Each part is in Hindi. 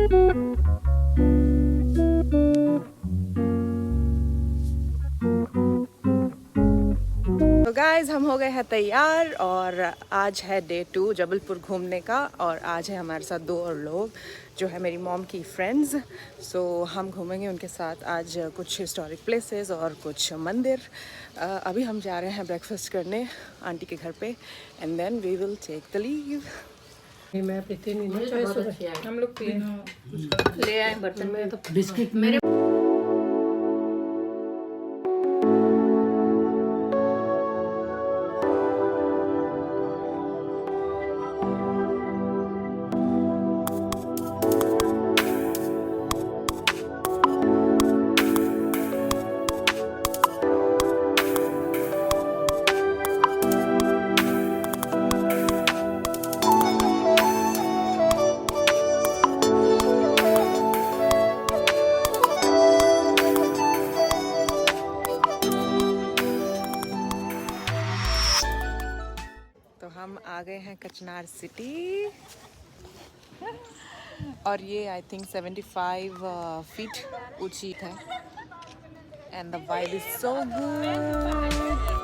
तो गाइस हम हो गए हैं तैयार और आज है डे 2 जबलपुर घूमने का। और आज है हमारे साथ 2 और लोग जो है मेरी मॉम की फ्रेंड्स। सो हम घूमेंगे उनके साथ आज कुछ हिस्टोरिक प्लेसेस और कुछ मंदिर। अभी हम जा रहे हैं ब्रेकफास्ट करने आंटी के घर पे and then we will take the leave. मैं पीती नहीं ना चाय सुबह। हम लोग ले आए बर्तन में तो बिस्किट मेरे हम आ गए हैं कचनार सिटी और ये आई थिंक 75 फीट ऊंची है and the vibe is so good.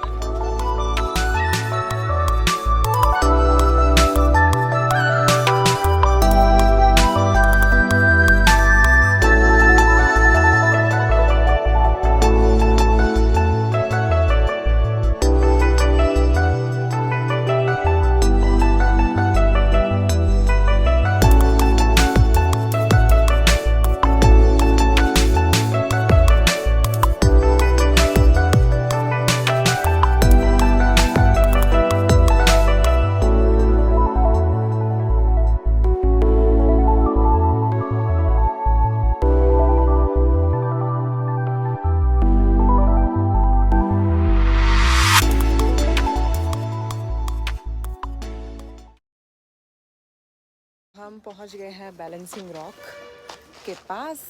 हम पहुंच गए हैं बैलेंसिंग रॉक के पास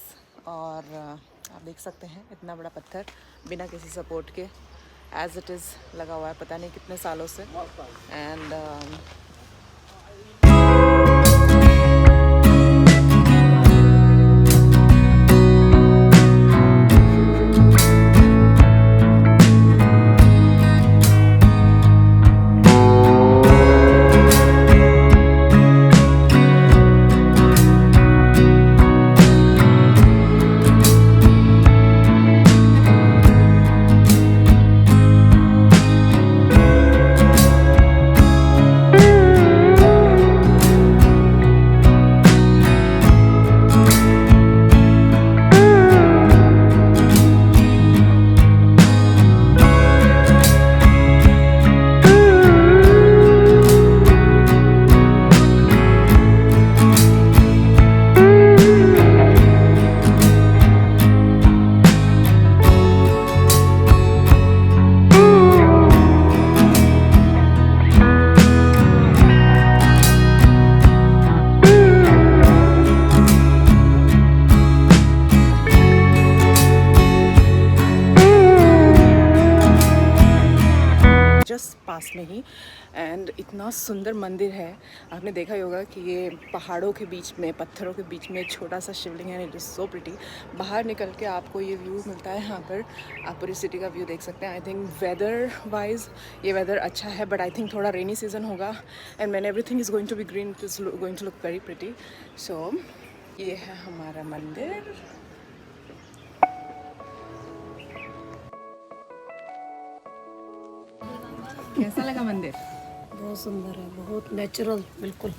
और आप देख सकते हैं इतना बड़ा पत्थर बिना किसी सपोर्ट के एज इट इज़ लगा हुआ है पता नहीं कितने सालों से। एंड जस्ट पास में ही एंड इतना सुंदर मंदिर है। आपने देखा ही होगा कि ये पहाड़ों के बीच में पत्थरों के बीच में एक छोटा सा शिवलिंग है। It is so pretty. बाहर निकल के आपको ये व्यू मिलता है। यहाँ पर आप पूरी सिटी का व्यू देख सकते हैं। आई थिंक वेदर वाइज ये वेदर अच्छा है बट आई थिंक थोड़ा रेनी सीजन होगा and man everything is going to be green, it is going to look very pretty. So ये है हमारा मंदिर। कैसा लगा मंदिर? बहुत सुंदर है, बहुत नेचुरल बिल्कुल।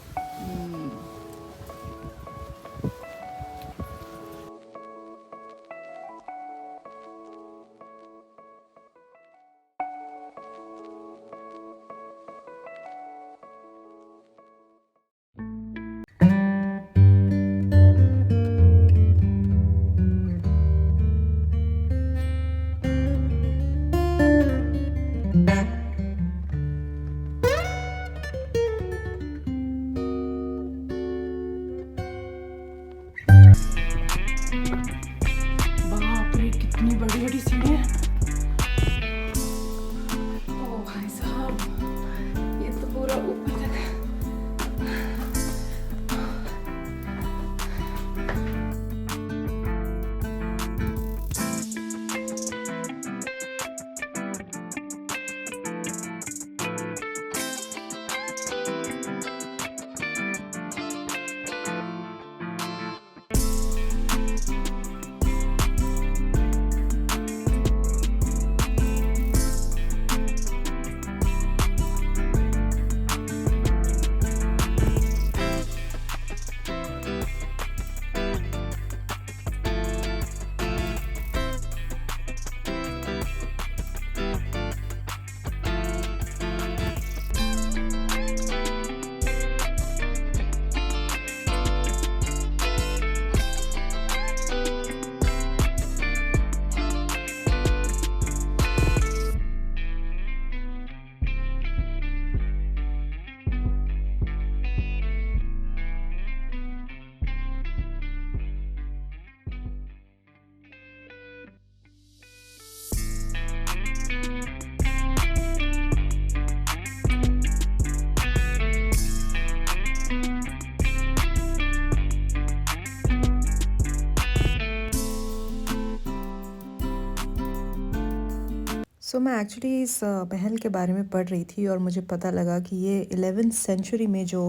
सो मैं एक्चुअली इस महल के बारे में पढ़ रही थी और मुझे पता लगा कि ये 11th सेंचुरी में जो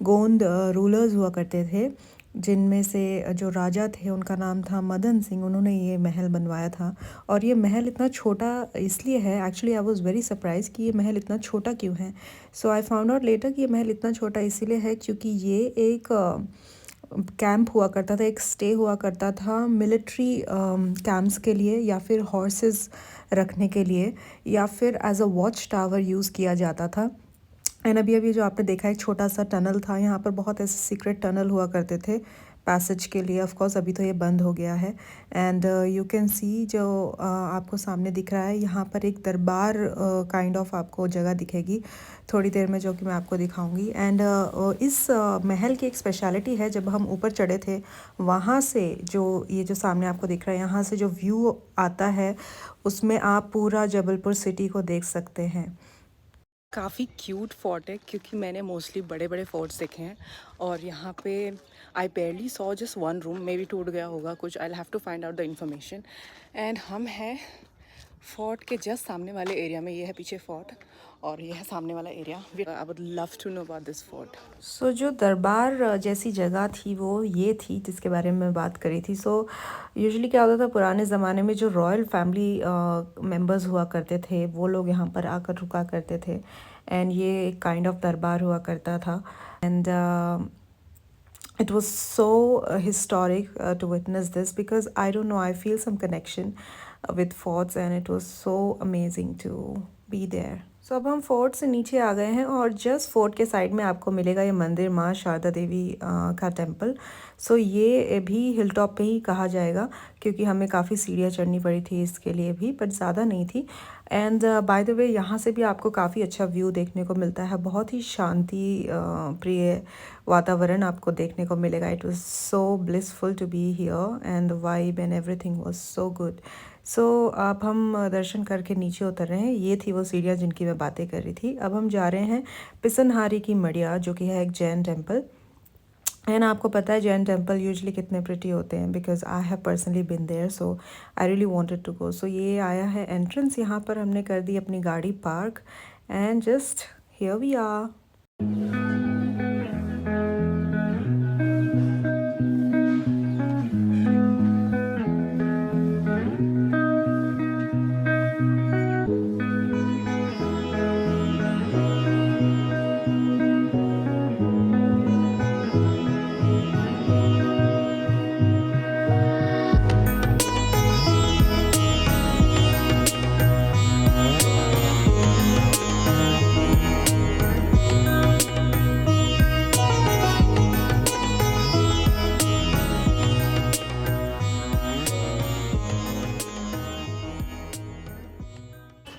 गोंद रूलर्स हुआ करते थे, जिनमें से जो राजा थे उनका नाम था मदन सिंह, उन्होंने ये महल बनवाया था। और ये महल इतना छोटा इसलिए है, actually I was very surprise कि ये महल इतना छोटा क्यों है। सो आई फाउंड आउट लेटर कि ये महल इतना छोटा इसीलिए है क्योंकि ये एक कैंप हुआ करता था, एक स्टे हुआ करता था मिलिट्री कैंप्स के लिए, या फिर हॉर्सेस रखने के लिए, या फिर as a watch tower use किया जाता था। एंड अभी अभी जो आपने देखा एक छोटा सा टनल था, यहाँ पर बहुत ऐसे सीक्रेट टनल हुआ करते थे पैसेज के लिए। ऑफ कोर्स अभी तो ये बंद हो गया है। एंड यू कैन सी जो आपको सामने दिख रहा है, यहाँ पर एक दरबार काइंड ऑफ आपको जगह दिखेगी थोड़ी देर में, जो कि मैं आपको दिखाऊंगी। एंड इस महल की एक स्पेशलिटी है, जब हम ऊपर चढ़े थे वहाँ से जो ये जो सामने आपको दिख रहा है, यहाँ से जो व्यू आता है उसमें आप पूरा जबलपुर सिटी को देख सकते हैं। काफ़ी क्यूट फोर्ट है क्योंकि मैंने मोस्टली बड़े बड़े फोर्ट्स देखे हैं और यहाँ पे I barely saw just one room, maybe टूट गया होगा कुछ, I have to find out the information. And हम हैं फोर्ट के जस्ट सामने वाले एरिया में। ये है पीछे फोर्ट और ये है सामने वाला area. I would love to know about this fort. So जो दरबार जैसी जगह थी वो ये थी जिसके बारे में मैं बात करी थी। सो यूजुअली क्या होता था पुराने ज़माने में, जो रॉयल फैमिली मेंबर्स हुआ करते थे वो लोग यहाँ पर आकर रुका करते थे। एंड ये एक काइंड ऑफ दरबार हुआ करता था। And it was so historic to witness this, because I don't know, I feel some connection with forts and it was so amazing to be there. So अब हम फोर्ट से नीचे आ गए हैं और जस्ट फोर्ट के साइड में आपको मिलेगा ये मंदिर, माँ शारदा देवी का टेम्पल। सो ये भी हिल टॉप पे ही कहा जाएगा क्योंकि हमें काफ़ी सीढ़ियाँ चढ़नी पड़ी थी इसके लिए भी, बट ज़्यादा नहीं थी। एंड बाय द वे यहाँ से भी आपको काफ़ी अच्छा व्यू देखने को मिलता है, बहुत ही शांति प्रिय वातावरण आपको देखने को मिलेगा। It was so blissful to be here and the vibe and everything was so good. So अब हम दर्शन करके नीचे उतर रहे हैं। ये थी वो सीढ़ियाँ जिनकी मैं बातें कर रही थी। अब हम जा रहे हैं पिसनहारी की मड़िया, जो कि है एक जैन टेम्पल। एंड आपको पता है जैन टेम्पल यूजुअली कितने प्रिटी होते हैं, because I have personally been there, so I really wanted to go. So ये आया है एंट्रेंस, यहाँ पर हमने कर दी अपनी गाड़ी park and just here we are.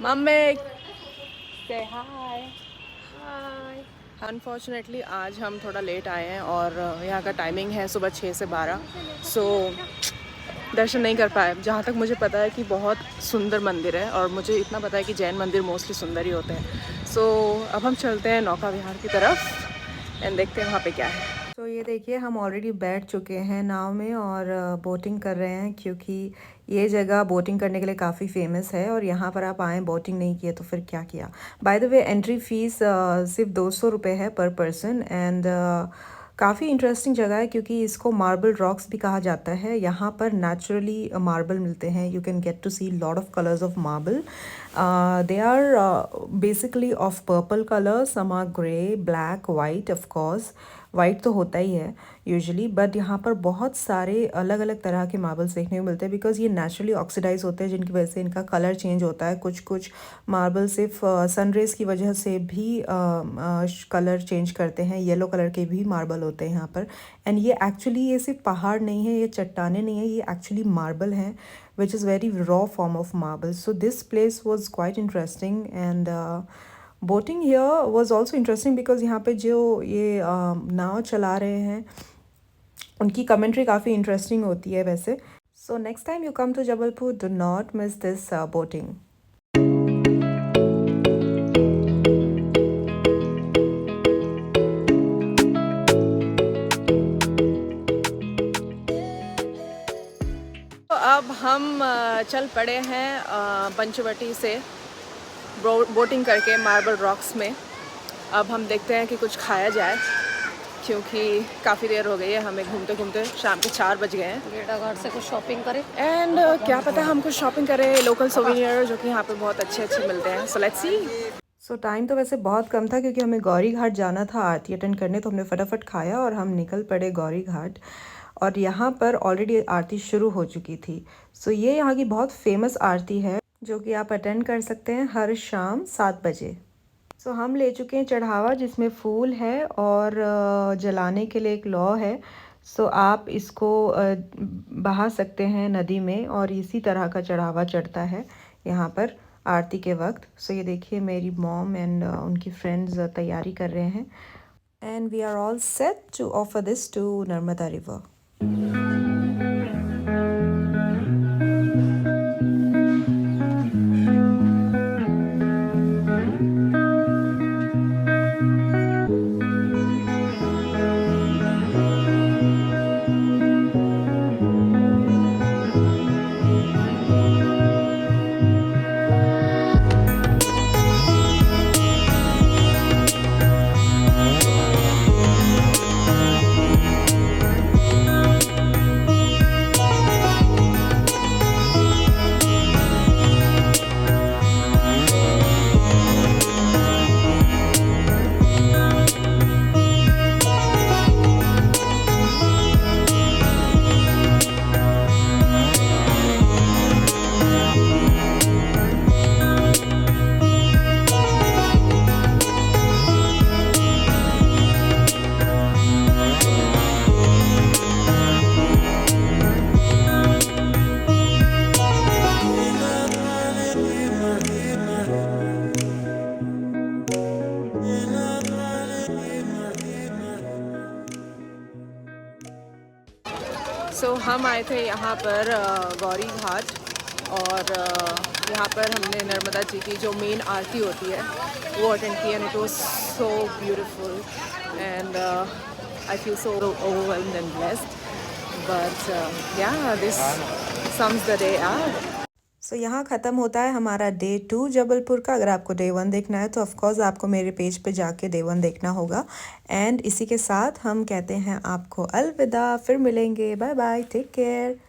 Mummy से हाय। अनफॉर्चुनेटली आज हम थोड़ा लेट आए हैं और यहाँ का टाइमिंग है सुबह 6 से 12, सो दर्शन नहीं कर पाए। जहाँ तक मुझे पता है कि बहुत सुंदर मंदिर है और मुझे इतना पता है कि जैन मंदिर मोस्टली सुंदर ही होते हैं। सो अब हम चलते हैं नौका विहार की तरफ एंड देखते हैं वहाँ पे क्या है। तो ये देखिए हम ऑलरेडी बैठ चुके हैं नाव में और बोटिंग कर रहे हैं, क्योंकि ये जगह बोटिंग करने के लिए काफ़ी फेमस है और यहाँ पर आप आएँ बोटिंग नहीं किए तो फिर क्या किया। By the way entry fees सिर्फ 200 रुपये है पर पर्सन। एंड काफ़ी इंटरेस्टिंग जगह है क्योंकि इसको मार्बल रॉक्स भी कहा जाता है। यहाँ पर नेचुरली मार्बल मिलते हैं, you can get to see lot of colours of marble. They are basically of purple colour, some are grey, black, white. Of course white तो होता ही है यूजुअली, बट यहाँ पर बहुत सारे अलग अलग तरह के मार्बल्स देखने को मिलते हैं, बिकॉज ये नेचुरली ऑक्सीडाइज होते हैं, जिनकी वजह से इनका कलर चेंज होता है। कुछ कुछ मार्बल सिर्फ सन रेज की वजह से भी कलर चेंज करते हैं। येलो कलर के भी मार्बल होते हैं यहाँ पर। एंड ये एक्चुअली ये सिर्फ पहाड़ नहीं है, ये चट्टाने नहीं है, ये एक्चुअली मार्बल हैं, which is very raw form of marble. So this place was quite interesting and boating here was also interesting because यहाँ पे जो ये नाव चला रहे हैं उनकी कमेंट्री काफ़ी इंटरेस्टिंग होती है वैसे। So next time you come to Jabalpur, do not miss this boating. अब हम चल पड़े हैं पंचवटी से बोटिंग करके मार्बल रॉक्स में अब हम देखते हैं कि कुछ खाया जाए, क्योंकि काफ़ी देर हो गई है हमें घूमते घूमते, शाम के 4 बज गए हैं। गेटा घाट से कुछ शॉपिंग करें एंड क्या पता हम कुछ शॉपिंग करें, लोकल सोवेनियर जो कि यहाँ पे बहुत अच्छे अच्छे मिलते हैं। So let's see. So time तो वैसे बहुत कम था क्योंकि हमें गौरी घाट जाना था आरती अटेंड करने, तो हमने फटाफट खाया और हम निकल पड़े गौरी घाट। और यहाँ पर ऑलरेडी आरती शुरू हो चुकी थी। सो ये यहाँ की बहुत फेमस आरती है जो कि आप अटेंड कर सकते हैं हर शाम 7 बजे। सो हम ले चुके हैं चढ़ावा जिसमें फूल है और जलाने के लिए एक लौ है। सो आप इसको बहा सकते हैं नदी में और इसी तरह का चढ़ावा चढ़ता है यहाँ पर आरती के वक्त। सो ये देखिए मेरी मॉम एंड उनकी फ्रेंड्स तैयारी कर रहे हैं and we are all set to offer this to Narmada river. So हम आए थे यहाँ पर गौरी घाट और यहाँ पर हमने नर्मदा जी की जो मेन आरती होती है वो अटेंड की and it was so beautiful and I feel so overwhelmed and blessed, but yeah this sums the day up. So यहाँ ख़त्म होता है हमारा डे 2 जबलपुर का। अगर आपको डे 1 देखना है तो ऑफकोर्स आपको मेरे पेज पे जाके डे 1 देखना होगा। एंड इसी के साथ हम कहते हैं आपको अलविदा, फिर मिलेंगे, बाय बाय, टेक केयर।